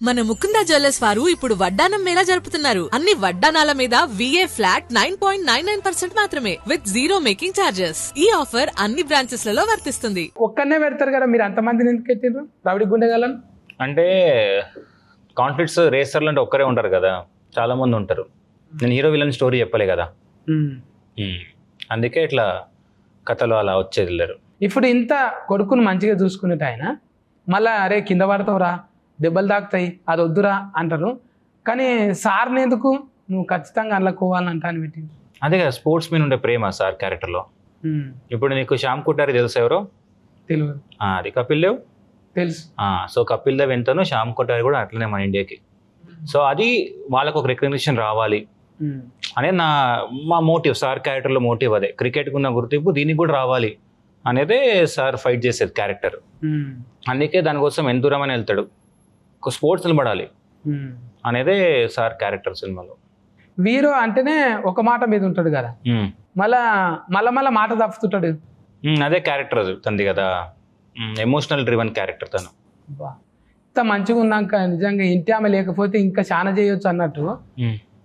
మన ముకుందా జ్యువెలర్స్ వారు ఇప్పుడు వడ్డానం మేళా జరుపుతున్నారు. అన్ని వడ్డానాల మీద VA ఫ్లాట్ 9.99% మాత్రమే విత్ జీరో మేకింగ్ చార్జెస్. ఈ ఆఫర్ అన్ని బ్రాంచెస్ లలో వర్తిస్తుంది. ఒక్కనే పెడతారు కదా, మీరు అంతమందిని ఎందుకు ఎత్తిండ్రు రౌడీ గుండెగాలను? అంటే కాన్ఫ్లిక్ట్స్ రేసర్లు అంటే ఒక్కరే ఉంటారు కదా, చాలా మంది ఉంటారు. నేను హీరో విలన్ స్టోరీ చెప్పలే కదా, అందుకే ఇట్లా కథలు అలా వచ్చేది లేరు. ఇప్పుడు ఇంత కొడుకును మంచిగా చూసుకునేట ఆయన మళ్ళా అరే కింద పడతావురా, దెబ్బలు తాకుతాయి, అది వద్దురా అంటారు. కానీ సార్ని ఎందుకు నువ్వు ఖచ్చితంగా అందులో కోవాలని అంటాను పెట్టి? అదే కదా స్పోర్ట్స్ మీద ఉండే ప్రేమ సార్ క్యారెక్టర్లో. ఇప్పుడు నీకు శ్యామ్ కుటారి తెలుసు ఎవరో? తెలియదు. అది కపిల్ దేవ్ తెలుసు. సో కపిల్ దేవ్ ఎంతనో శ్యామ్ కుటారి కూడా అట్లనే మన ఇండియాకి. సో అది వాళ్ళకు ఒక రికగ్నిషన్ రావాలి అనేది మా మోటివ్. సార్ క్యారెక్టర్లో మోటివ్ అదే, క్రికెట్కి ఉన్న గుర్తింపు దీనికి కూడా రావాలి అనేదే సార్ ఫైట్ చేసేది క్యారెక్టర్. అందుకే దానికోసం ఎంత దూరం అని వెళ్తాడు, స్పోర్ట్స్ నిలబడాలి అనేదే సార్ క్యారెక్టర్ సినిమాలో. వీరో అంటేనే ఒక మాట మీద ఉంటాడు కదా, మళ్ళా మాట తప్పుతుంటాడు. అదే క్యారెక్టర్ తంది కదా, ఎమోషనల్ డ్రివన్ క్యారెక్టర్ తను. ఇంత మంచిగా ఉన్నాక నిజంగా ఇంటి ఆమె లేకపోతే ఇంకా చాలా చేయొచ్చు అన్నట్టు,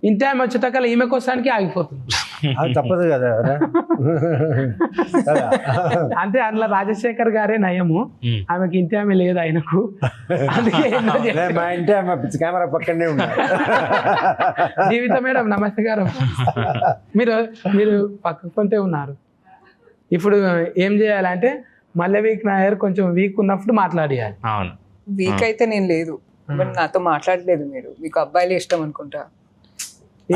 ఇంటి ఆమె వచ్చేటకల్లా ఈమె కోసానికి ఆగిపోతుంది. అది తప్పదు కదా. అంటే అందులో రాజశేఖర్ గారే నయము, ఆమెకి ఇంటి ఆమె లేదు ఆయనకు. అందుకే మా ఇంటి ఆమె కెమెరా పక్కనే ఉన్నారు. జీవిత మేడం నమస్తే గారు, మీరు పక్కకుంటే ఉన్నారు. ఇప్పుడు ఏం చేయాలంటే మళ్ళీ వీక్ నాయర్ కొంచెం వీక్ ఉన్నప్పుడు మాట్లాడియాలి. అవును, వీక్ అయితే నేను లేదు, నాతో మాట్లాడలేదు. మీకు అబ్బాయిలు ఇష్టం అనుకుంటా.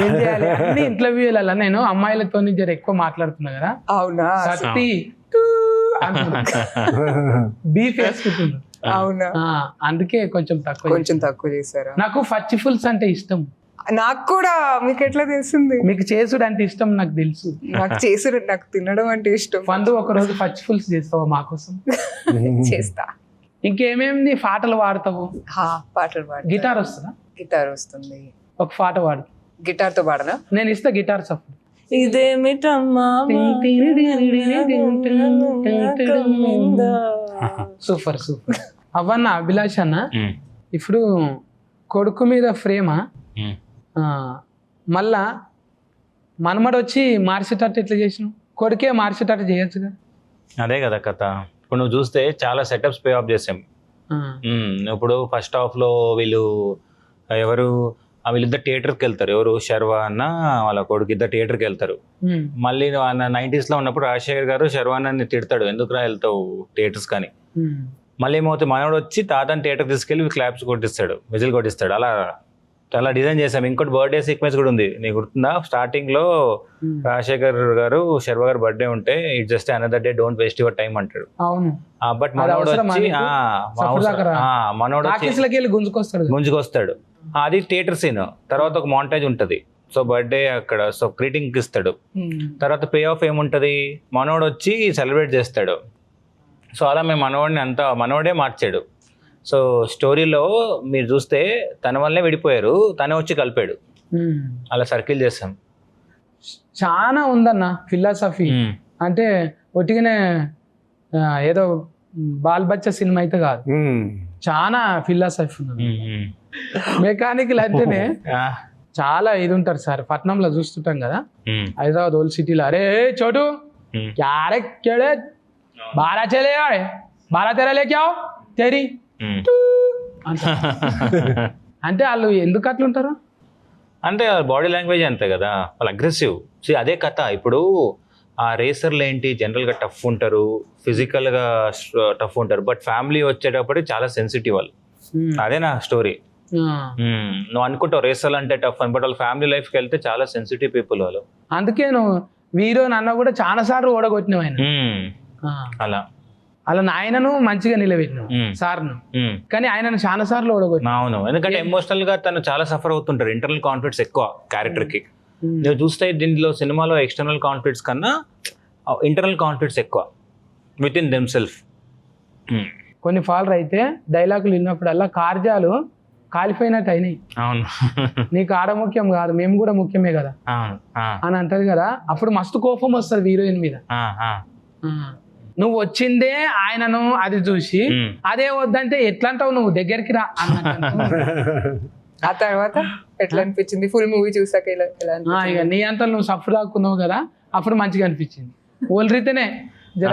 ఏం చేయాలి అన్ని ఇంటర్వ్యూలలో నేను అమ్మాయిలతో జర ఎక్కువ మాట్లాడుతున్నా కదా. అవునా? సత్తి బీఫ్ వేసుకుంటున్నా. అవునా? అందుకే కొంచెం తక్కువ చేశారా? నాకు ఫచ్చి ఫుల్స్ అంటే ఇష్టం. నాకు కూడా. మీకు ఎట్లా తెలిసింది? మీకు చేసుడు అంటే ఇష్టం నాకు తెలుసు. నాకు చేసుడు, నాకు తినడం అంటే ఇష్టం. పండు ఒక రోజు ఫచ్చి ఫుల్స్ చేస్తావా మా కోసం? చేస్తా. ఇంకేమేమి పాటలు వాడతావు? పాటలు పాడు. గిటార్ వస్తుందా? గిటార్ వస్తుంది. ఒక పాట వాడు. గిటార్ తో పాడనా? నేను ఇస్తా గిటార్ సపోర్ట్. ఇదేమిటమ్మా సూపర్ సూపర్. అవన్న అభిలాష్ అన్న, ఇప్పుడు కొడుకు మీద ప్రేమ మళ్ళా మనమడు వచ్చి మార్చేటట్టు ఎట్లా చేసినావు? కొడుకే మార్చేటట్టు చేయొచ్చుగా. అదే కదా కథ. ఇప్పుడు నువ్వు చూస్తే చాలా సెటప్స్ పే ఆఫ్ చేసాం. ఇప్పుడు ఫస్ట్ హాఫ్ లో వీళ్ళిద్దరు థియేటర్కి వెళ్తారు. ఎవరు? శర్వా అన్న వాళ్ళ కొడుకు ఇద్దరు థియేటర్కి వెళ్తారు. మళ్ళీ 90s లో ఉన్నప్పుడు రాజశేఖర్ గారు శర్వాన్ని తిడతాడు, ఎందుకురా వెళ్తావు థియేటర్స్ కానీ. మళ్ళీ ఏమవుతుంది, మనోడు వచ్చి తాతని థియేటర్ తీసుకెళ్ళి క్లాప్స్ కొట్టిస్తాడు, విజిల్ కొట్టిస్తాడు. అలా చాలా డిజైన్ చేసాం. ఇంకోటి బర్త్డే సీక్వెన్స్ కూడా ఉంది, నీకు గుర్తుందా? స్టార్టింగ్ లో రాజశేఖర్ గారు శర్వా గారు బర్త్డే ఉంటే it just another day, don't waste your time అంటాడు. బట్ మనోడు వచ్చి గుంజుకొస్తాడు. అది థియేటర్ సీన్. తర్వాత ఒక మాంటేజ్ ఉంటది. సో బర్త్డే అక్కడ, సో గ్రీటింగ్ ఇస్తాడు. తర్వాత పే ఆఫ్ ఏముంటది, మనోడు వచ్చి సెలబ్రేట్ చేస్తాడు. సో అలా మేము మనోడే మార్చాడు. సో స్టోరీలో మీరు చూస్తే తన వల్లే విడిపోయారు, తనే వచ్చి కలిపాడు. అలా సర్కిల్ చేస్తాం. చాలా ఉందన్న ఫిలాసఫీ. అంటే ఒట్టిగానే ఏదో బాల్ బచ్చ సినిమా అయితే కాదు, చాలా ఫిలాసఫీ ఉంది. మెకానికల్ అంటేనే చాలా ఇది ఉంటారు సార్. పట్నంలో చూస్తుంటాం కదా, హైదరాబాద్ ఓల్డ్ సిటీలో, అరే చోటు క్యారెక్టే బారా చలే బారా తెరా లేకావు తెరి అంటే వాళ్ళు ఎందుకు అట్లుంటారు అంటే బాడీ లాంగ్వేజ్ అంతే కదా, వాళ్ళు అగ్రెసివ్. అదే కథ. ఇప్పుడు ఆ రేసర్లు ఏంటి, జనరల్గా టఫ్ ఉంటారు, ఫిజికల్గా టఫ్ ఉంటారు, బట్ ఫ్యామిలీ వచ్చేటప్పటికి చాలా సెన్సిటివ్ వాళ్ళు. అదే నా స్టోరీ. నువ్వు అనుకుంటావు రేసర్లు అంటే టఫ్ అని, బట్ వాళ్ళ ఫ్యామిలీ లైఫ్కి వెళ్తే చాలా సెన్సిటివ్ పీపుల్ వాళ్ళు. అందుకే నువ్వు వీరో నన్న కూడా చాలా సార్లు ఓడగొట్టినావు ఆయన. అలా నాయనను మంచిగా నిలబెట్టినావు సార్ను, కానీ ఆయనను చాలా సార్లు ఓడగొట్టినావు. అవును, ఎందుకంటే ఎమోషనల్ గా తను చాలా సఫర్ అవుతుంటారు. ఇంటర్నల్ కాన్ఫ్లిక్ట్స్ ఎక్కువ క్యారెక్టర్ కి. నువ్వు చూస్తే దీంట్లో సినిమాలో ఎక్స్టర్నల్ కాన్ఫ్లిక్ట్స్ కన్నా ఇంటర్నల్ కాన్ఫ్లిక్ట్స్ ఎక్కువ విత్ ఇన్ దెమ్ సెల్ఫ్. కొన్ని ఫాల్ర్ అయితే డైలాగులు విన్నప్పుడల్లా కార్యాలు కాలిపోయినట్టు అయినాయి. అవును, నీకు ఆడ ముఖ్యం కాదు, మేము కూడా ముఖ్యమే కదా అని అంటది కదా. అప్పుడు మస్తు కోపం వస్తుంది హీరోయిన్ మీద. నువ్వు వచ్చిందే ఆయనను అది చూసి ఉమ్. అదే వద్దంటే ఎట్లా అంటావు నువ్వు దగ్గరికి రా అన్నట్టు. ఆ తర్వాత ఎట్లా అనిపించింది ఫుల్ మూవీ చూసాక ఎలా ఎలా ఆ, అనిపించింది? ఇక నీ అంతా నువ్వు సఫర్ దాక్కున్నావు కదా అప్పుడు మంచిగా అనిపించింది. ఓల్రితేనే జర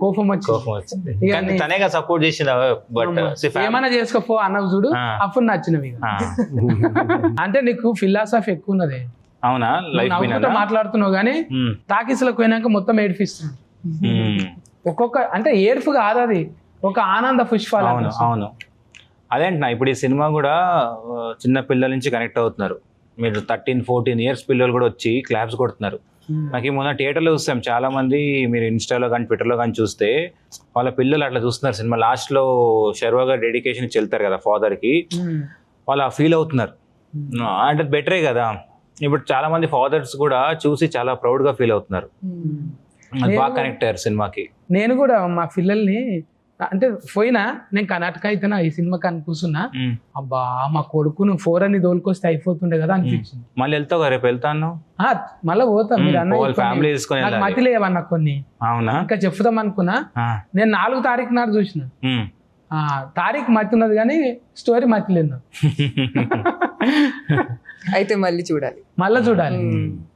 కోపం కోపం వచ్చింది. వచ్చింది ఇక కానీ నీ- తనేగా సపోర్ట్ చేసింది బట్ ఏమైనా చేసుకోపో అన్నవి చూడు ఆ. అప్పుడు నచ్చినవి ఇక. అంటే నీకు ఫిలాసఫీ ఎక్కువ ఉన్నది. అవునా లైఫ్ నవ్వుకుంటూ మాట్లాడుతున్నావు కానీ టాకీస్లకు పోయినాక మొత్తం ఏడిపిస్తుంది. ఒక్కొక్క అంటే ఏడుపు కాదు అది, ఒక ఆనంద పుష్పాలు. అవును అవును అదే అంటున్నా. ఇప్పుడు ఈ సినిమా కూడా చిన్న పిల్లల నుంచి కనెక్ట్ అవుతున్నారు. మీరు 13-14 ఇయర్స్ పిల్లలు కూడా వచ్చి క్లాప్స్ కొడుతున్నారు. నాకు ఈ మొన్న థియేటర్లో చూస్తాం చాలా మంది, మీరు ఇన్స్టాలో కానీ ట్విట్టర్లో కానీ చూస్తే వాళ్ళ పిల్లలు అట్లా చూస్తున్నారు సినిమా. లాస్ట్లో శర్వా గారు డెడికేషన్ ఇచ్చి వెళ్తారు కదా ఫాదర్కి, వాళ్ళు ఫీల్ అవుతున్నారు. అంటే బెటరే కదా. ఇప్పుడు చాలా మంది ఫాదర్స్ కూడా చూసి చాలా ప్రౌడ్గా ఫీల్ అవుతున్నారు. అది బాగా కనెక్ట్ అయ్యారు సినిమాకి. నేను కూడా మా పిల్లల్ని అంటే పోయినా నేను కర్ణాటక అయితేనా ఈ సినిమా కానీ కూర్చున్నా, అబ్బా మా కొడుకును 4 అని దోలుకొస్తే అయిపోతుండే కదా అనిపించింది. మళ్ళీ వెళ్తావు కదా, రేపు వెళ్తాను. మళ్ళీ పోతాం మీరు వాళ్ళ ఫ్యామిలీ అన్న తీసుకొని నాకు వెళ్ళాలి. మతి లేవన్న కొన్ని అవునా? ఇంకా చెప్తాం అనుకున్నా. నేను 4 తారీఖు నాడు చూసిన, తారీఖు మతి ఉన్నది కానీ స్టోరీ మతి లేదు. అయితే మళ్ళీ చూడాలి. మళ్ళీ చూడాలి.